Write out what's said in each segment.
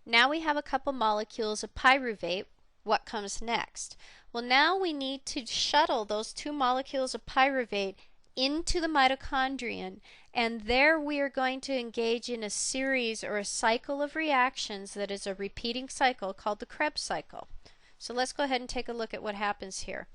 Now we have a couple molecules of pyruvate. What comes next? Well, now we need to shuttle those two molecules of pyruvate into the mitochondrion, and there we are going to engage in a series or a cycle of reactions that is a repeating cycle called the Krebs cycle. So let's go ahead and take a look at what happens here.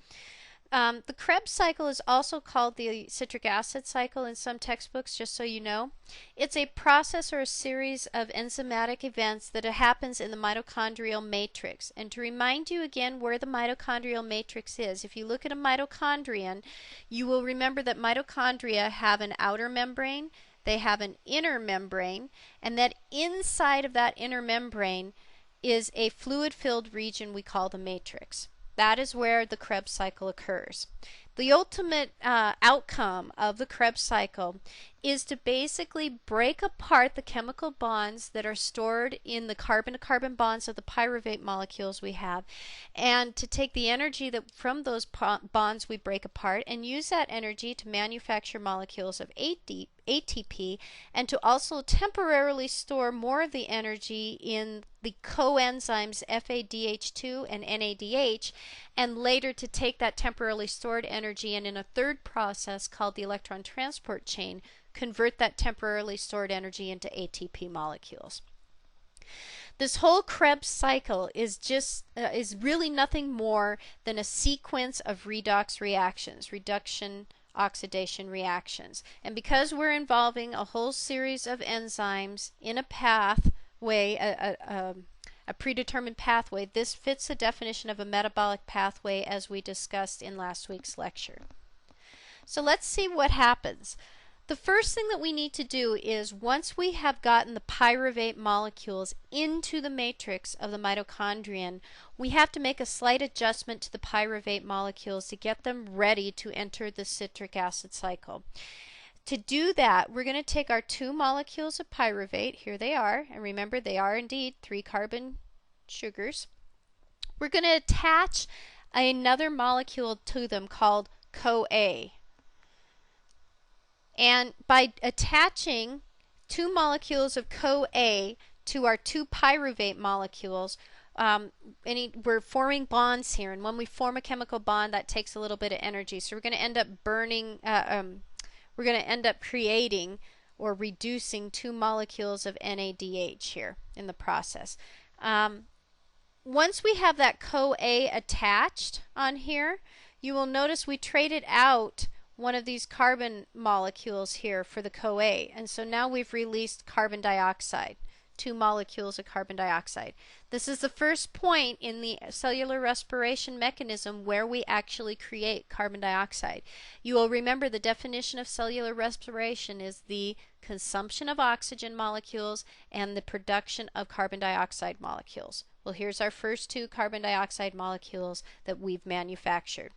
The Krebs cycle is also called the Citric Acid Cycle in some textbooks, just so you know. It's a process or a series of enzymatic events that happens in the mitochondrial matrix. And to remind you again where the mitochondrial matrix is, if you look at a mitochondrion, you will remember that mitochondria have an outer membrane, they have an inner membrane, and that inside of that inner membrane is a fluid-filled region we call the matrix. That is where the Krebs cycle occurs. The ultimate outcome of the Krebs cycle is to basically break apart the chemical bonds that are stored in the carbon-to-carbon bonds of the pyruvate molecules we have, and to take the energy that from those bonds we break apart and use that energy to manufacture molecules of ATP, and to also temporarily store more of the energy in the coenzymes FADH2 and NADH, and later to take that temporarily stored energy and in a third process called the electron transport chain, convert that temporarily stored energy into ATP molecules. This whole Krebs cycle is really nothing more than a sequence of redox reactions, reduction oxidation reactions. And because we're involving a whole series of enzymes in a pathway, a predetermined pathway, this fits the definition of a metabolic pathway as we discussed in last week's lecture. So let's see what happens. The first thing that we need to do is, once we have gotten the pyruvate molecules into the matrix of the mitochondrion, we have to make a slight adjustment to the pyruvate molecules to get them ready to enter the citric acid cycle. To do that, we're going to take our two molecules of pyruvate, here they are, and remember they are indeed 3-carbon sugars. We're going to attach another molecule to them called CoA. And by attaching two molecules of CoA to our two pyruvate molecules, we're forming bonds here, and when we form a chemical bond, that takes a little bit of energy. So we're going to end up we're going to end up creating or reducing two molecules of NADH here in the process. Once we have that CoA attached on here, you will notice we traded out one of these carbon molecules here for the CoA, and so now we've released carbon dioxide, two molecules of carbon dioxide. This is the first point in the cellular respiration mechanism where we actually create carbon dioxide. You will remember the definition of cellular respiration is the consumption of oxygen molecules and the production of carbon dioxide molecules. Well, here's our first two carbon dioxide molecules that we've manufactured.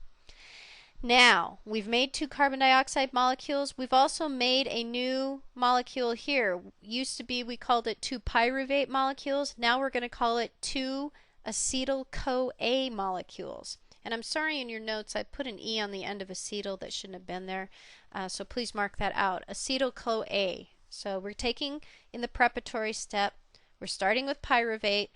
Now, we've made two carbon dioxide molecules. We've also made a new molecule here. Used to be, we called it two pyruvate molecules. Now we're going to call it two acetyl-CoA molecules. And I'm sorry, in your notes I put an E on the end of acetyl that shouldn't have been there. So please mark that out. Acetyl-CoA. So we're taking, in the preparatory step, we're starting with pyruvate,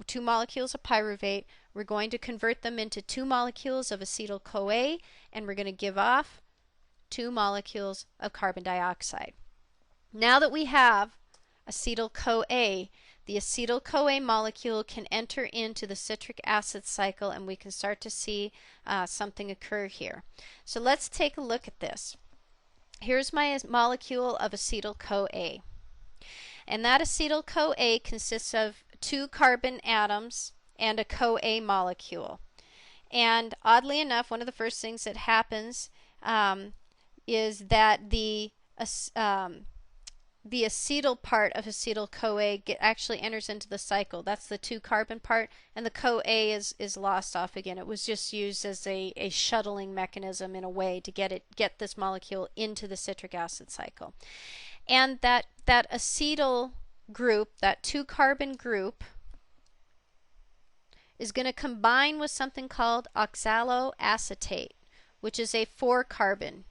two molecules of pyruvate. We're going to convert them into two molecules of acetyl-CoA, and we're going to give off two molecules of carbon dioxide. Now that we have acetyl-CoA, the acetyl-CoA molecule can enter into the citric acid cycle, and we can start to see something occur here. So let's take a look at this. Here's my molecule of acetyl-CoA. And that acetyl-CoA consists of two carbon atoms and a CoA molecule. And oddly enough, one of the first things that happens is that the acetyl part of acetyl-CoA actually enters into the cycle. That's the two carbon part, and the CoA is lost off again. It was just used as a shuttling mechanism in a way to get this molecule into the citric acid cycle. And that acetyl group, that two carbon group, is going to combine with something called oxaloacetate, which is a 4-carbon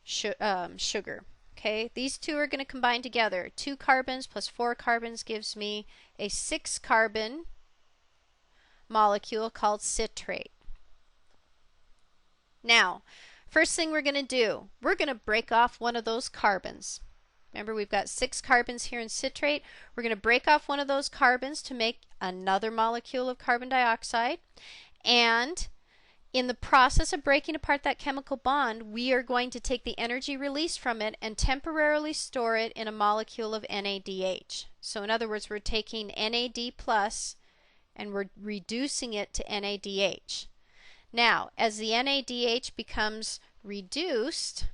sugar. Okay, these two are going to combine together. 2 carbons plus 4 carbons gives me a 6 carbon molecule called citrate. Now, first thing we're going to do, we're going to break off one of those carbons. Remember, we've got 6 carbons here in citrate. We're going to break off one of those carbons to make another molecule of carbon dioxide. And in the process of breaking apart that chemical bond, we are going to take the energy released from it and temporarily store it in a molecule of NADH. So in other words, we're taking NAD plus and we're reducing it to NADH. Now, as the NADH becomes reduced,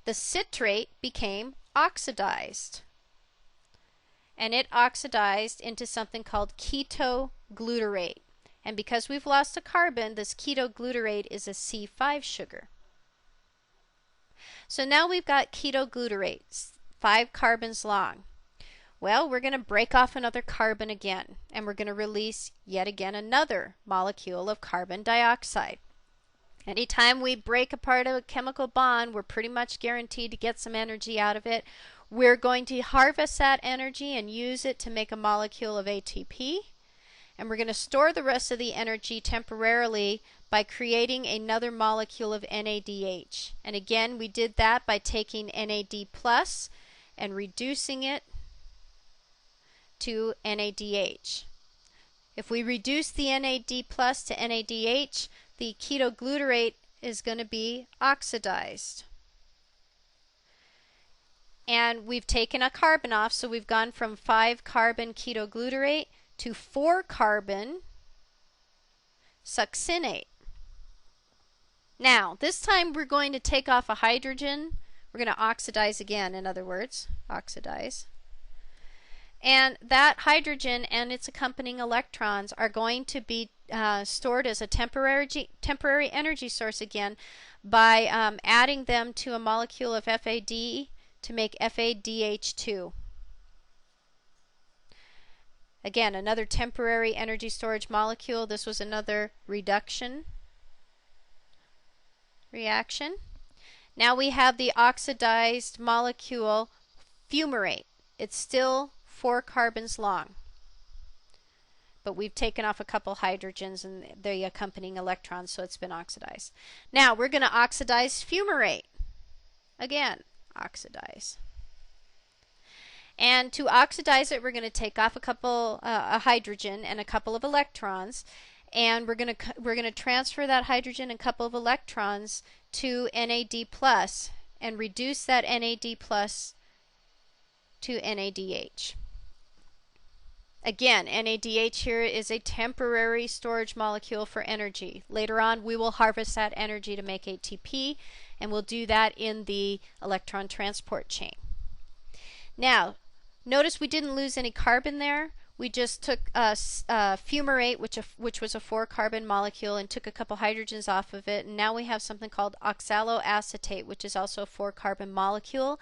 the citrate became oxidized. And it oxidized into something called ketoglutarate. And because we've lost a carbon, this ketoglutarate is a C5 sugar. So now we've got ketoglutarate, 5 carbons long. Well, we're going to break off another carbon again, and we're going to release yet again another molecule of carbon dioxide. Anytime we break apart a chemical bond, we're pretty much guaranteed to get some energy out of it. We're going to harvest that energy and use it to make a molecule of ATP. And we're going to store the rest of the energy temporarily by creating another molecule of NADH. And again, we did that by taking NAD plus and reducing it to NADH. If we reduce the NAD plus to NADH, the ketoglutarate is going to be oxidized. And we've taken a carbon off, so we've gone from 5 carbon ketoglutarate to 4 carbon succinate. Now, this time we're going to take off a hydrogen. We're going to oxidize again, in other words, oxidize. And that hydrogen and its accompanying electrons are going to be stored as a temporary energy source again by adding them to a molecule of FAD to make FADH2. Again, another temporary energy storage molecule. This was another reduction reaction. Now we have the oxidized molecule fumarate. It's still 4 carbons long, but we've taken off a couple hydrogens and the accompanying electrons, so it's been oxidized. Now we're going to oxidize fumarate. Again, oxidize. And to oxidize it, we're going to take off a hydrogen and a couple of electrons, and we're going to transfer that hydrogen and couple of electrons to NAD plus and reduce that NAD plus to NADH. Again, NADH here is a temporary storage molecule for energy. Later on, we will harvest that energy to make ATP, and we'll do that in the electron transport chain. Now, notice we didn't lose any carbon there. We just took fumarate, which was a 4 carbon molecule, and took a couple hydrogens off of it, and now we have something called oxaloacetate, which is also a 4 carbon molecule.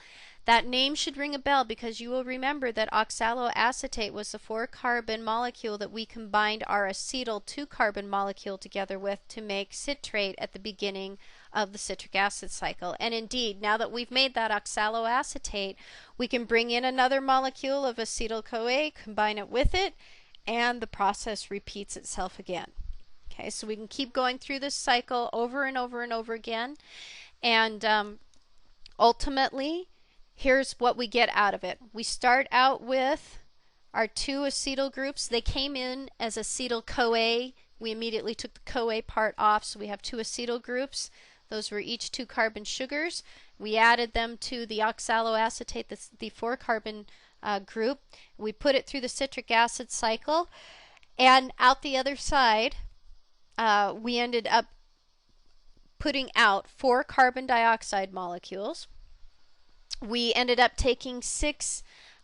That name should ring a bell because you will remember that oxaloacetate was the 4 carbon molecule that we combined our acetyl 2 carbon molecule together with to make citrate at the beginning of the citric acid cycle. And indeed, now that we've made that oxaloacetate, we can bring in another molecule of acetyl-CoA, combine it with it, and the process repeats itself again. Okay, so we can keep going through this cycle over and over and over again, and ultimately, here's what we get out of it. We start out with our 2 acetyl groups. They came in as acetyl-CoA. We immediately took the CoA part off, so we have 2 acetyl groups. Those were each 2 carbon sugars. We added them to the oxaloacetate, the 4 carbon group. We put it through the citric acid cycle, and out the other side, we ended up putting out 4 carbon dioxide molecules. We ended up taking 6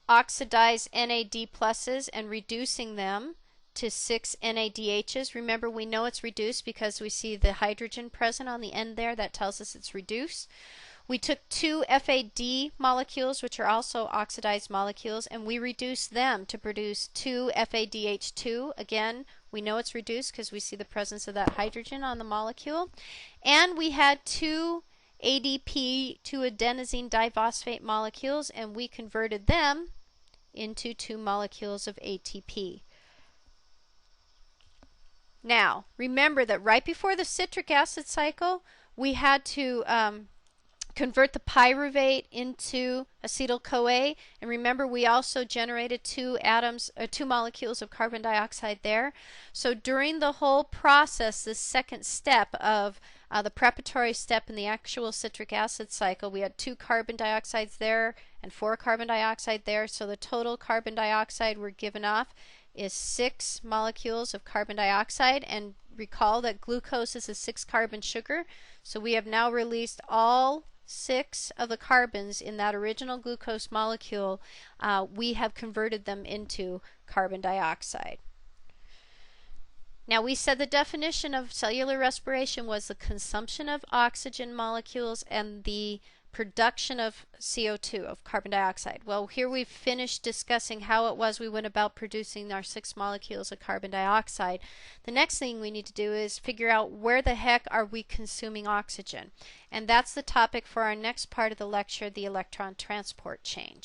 oxidized NAD pluses and reducing them to 6 NADHs. Remember, we know it's reduced because we see the hydrogen present on the end there. That tells us it's reduced. We took 2 FAD molecules, which are also oxidized molecules, and we reduced them to produce 2 FADH2. Again, we know it's reduced because we see the presence of that hydrogen on the molecule. And we had 2 ADP to adenosine diphosphate molecules, and we converted them into 2 molecules of ATP. Now, remember that right before the citric acid cycle, we had to convert the pyruvate into acetyl-CoA, and remember we also generated 2 molecules of carbon dioxide there. So during the whole process, this second step of the preparatory step in the actual citric acid cycle, we had 2 carbon dioxides there and 4 carbon dioxide there, so the total carbon dioxide we're given off is 6 molecules of carbon dioxide. And recall that glucose is a 6-carbon sugar, so we have now released all 6 of the carbons in that original glucose molecule. We have converted them into carbon dioxide. Now, we said the definition of cellular respiration was the consumption of oxygen molecules and the production of CO2, of carbon dioxide. Well, here we've finished discussing how it was we went about producing our 6 molecules of carbon dioxide. The next thing we need to do is figure out where the heck are we consuming oxygen. And that's the topic for our next part of the lecture, the electron transport chain.